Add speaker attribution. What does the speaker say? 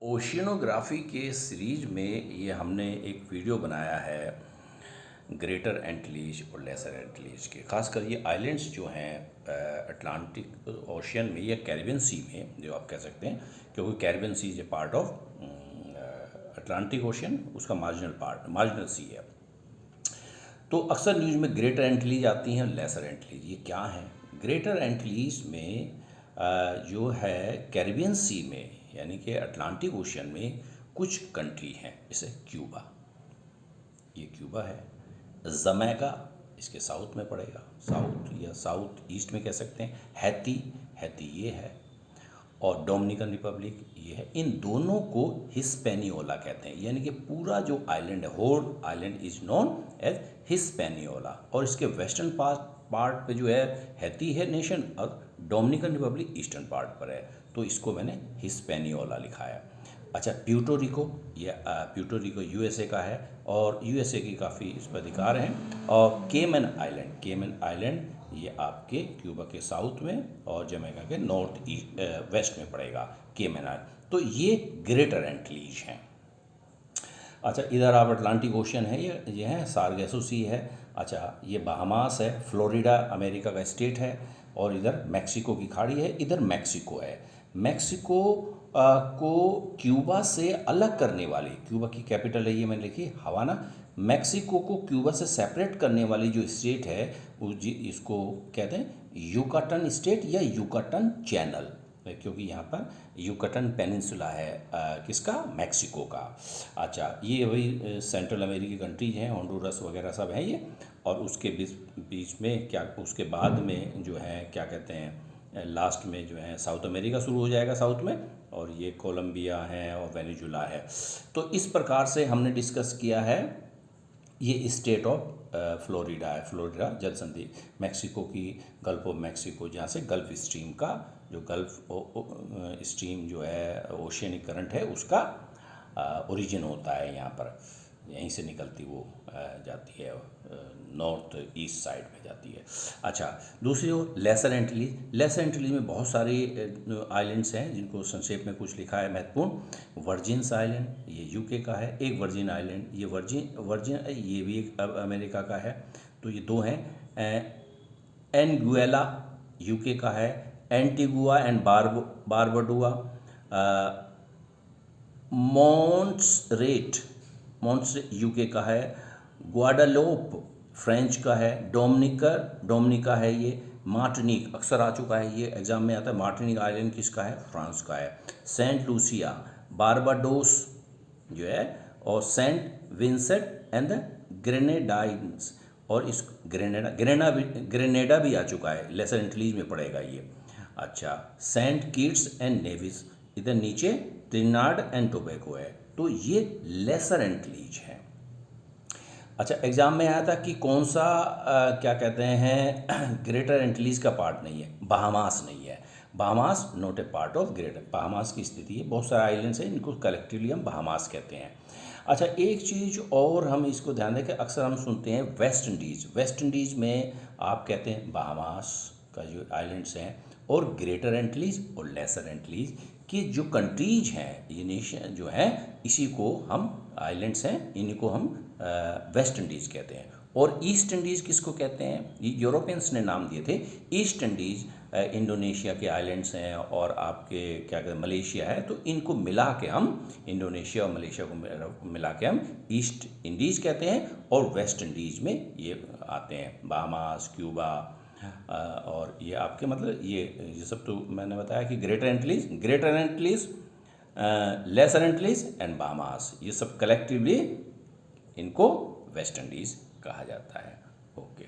Speaker 1: Oceanography के series में ये हमने एक वीडियो बनाया है ग्रेटर एंटीलीज और लेसर एंटीलीज के, खासकर ये आइलैंड्स जो हैं अटलांटिक ओशियन में या कैरिबियन सी में, जो आप कह सकते हैं, क्योंकि Caribbean Sea is a part of Atlantic Ocean, उसका मार्जिनल सी है। तो अक्सर न्यूज़ में ग्रेटर एंटीलीज आती हैं और लेसर एंटीलीज, ये क्या है? ग्रेटर एंटीलीज में जो है कैरिबियन सी में, यानी कि अटलांटिक ओशियन में कुछ कंट्री हैं, जैसे क्यूबा, ये क्यूबा है। जमैका इसके साउथ में पड़ेगा, साउथ या साउथ ईस्ट में कह सकते हैं। हैती ये है, और डोमिनिकन रिपब्लिक ये है। इन दोनों को हिस्पैनियोला कहते हैं, यानी कि पूरा जो आइलैंड है, whole island is known as Hispaniola. और इसके वेस्टर्न पार्ट पे जो है हैती है नेशन, और डोमिनिकन रिपब्लिक ईस्टर्न पार्ट पर है, तो इसको मैंने हिस्पैनियोला लिखा है। अच्छा, प्यूर्टो रिको यूएसए का है, और यूएसए की काफ़ी इस पर अधिकार हैं। और केमन आइलैंड ये आपके क्यूबा के साउथ में और जमैका के नॉर्थ ईस्ट वेस्ट में पड़ेगा, केमन आइलैंड। तो ये ग्रेटर एंटीलीज हैं। अच्छा, इधर आप अटलांटिक ओशियन है, ये है सारगेसो सी है। अच्छा, ये बहामास है, फ्लोरिडा अमेरिका का स्टेट है, और इधर मैक्सिको की खाड़ी है, इधर मैक्सिको है। मैक्सिको को क्यूबा से अलग करने वाली, क्यूबा की कैपिटल है ये मैंने लिखी हवाना। मैक्सिको को क्यूबा से सेपरेट करने वाली जो स्टेट है वो इसको कहते हैं युकाटन स्टेट या युकाटन चैनल, क्योंकि यहाँ पर युकाटन पेनिनसुला है किसका? मैक्सिको का। अच्छा, ये वही सेंट्रल अमेरिकी कंट्रीज हैं, होंडुरस वगैरह सब हैं ये। और उसके बीच में क्या, उसके बाद में जो है क्या कहते हैं, लास्ट में जो है साउथ अमेरिका शुरू हो जाएगा साउथ में, और ये कोलंबिया है और वेनेजुला है। तो इस प्रकार से हमने डिस्कस किया है। ये स्टेट ऑफ फ्लोरिडा है, फ्लोरिडा जल संधि, मैक्सिको की गल्फ ऑफ मैक्सिको, जहाँ से गल्फ स्ट्रीम का, जो गल्फ स्ट्रीम जो है ओशियनिक करंट है, उसका ओरिजिन होता है यहाँ पर, यहीं से निकलती वो जाती है, नॉर्थ ईस्ट साइड में जाती है। अच्छा, दूसरी ओर लेसर एंटीलीज में बहुत सारे आइलैंड्स हैं, जिनको संक्षेप में कुछ लिखा है महत्वपूर्ण। वर्जिन्स आइलैंड ये यूके का है, एक वर्जिन आइलैंड, ये वर्जिन ये भी एक अमेरिका का है। तो ये दो हैं। एनगुएला यूके का है, एंटीगुआ एंड बारबडुआ, मॉन्ट्सरेट यूके का है, ग्वाडालोप फ्रेंच का है, डोमिनिका है ये, मार्टिनिक अक्सर आ चुका है, ये एग्जाम में आता है। मार्टिनिक आइलैंड किसका है? फ्रांस का है। सेंट लूसिया, बारबाडोस जो है, और Saint Vincent and the Grenadines, और इस ग्रेनेडा भी आ चुका है, लेसर एंटीलीज में पड़ेगा ये। अच्छा, सेंट किट्स एंड नेविस, इधर नीचे ट्रिनिडाद एंड टोबैगो है। तो ये लेसर एंटीलीज है। अच्छा, एग्जाम में आया था कि कौन सा क्या कहते हैं ग्रेटर एंटीलीज का पार्ट नहीं है? बहामास नहीं है। Bahamas not a part of greater, Bahamas की स्थिति है, बहुत सारे आइलैंड्स हैं, इनको कलेक्टिवली हम बहामास कहते हैं। अच्छा, एक चीज़ और हम इसको ध्यान दें कि अक्सर हम सुनते हैं वेस्ट इंडीज़ में आप कहते हैं बहामास का जो आइलैंड्स हैं, और ग्रेटर एंटीलीज और लेसर एंटीलीज की जो कंट्रीज हैं, ये नेशन जो हैं, इसी को हम आइलैंड्स हैं, इन्हीं को हम वेस्ट इंडीज़ कहते हैं। और ईस्ट इंडीज़ किसको कहते हैं? यूरोपियंस ने नाम दिए थे। ईस्ट इंडीज़ इंडोनेशिया के आइलैंड्स हैं, और आपके क्या कहते हैं मलेशिया है, तो इनको मिला के हम, इंडोनेशिया और मलेशिया को मिला के हम ईस्ट इंडीज़ कहते हैं। और वेस्ट इंडीज़ में ये आते हैं बहामास, क्यूबा, और ये आपके मतलब ये सब तो मैंने बताया कि ग्रेटर एंटीलीज, लेसर एंटीलीज एंड बहामास, ये सब कलेक्टिवली इनको वेस्ट इंडीज़ कहा जाता है। ओके।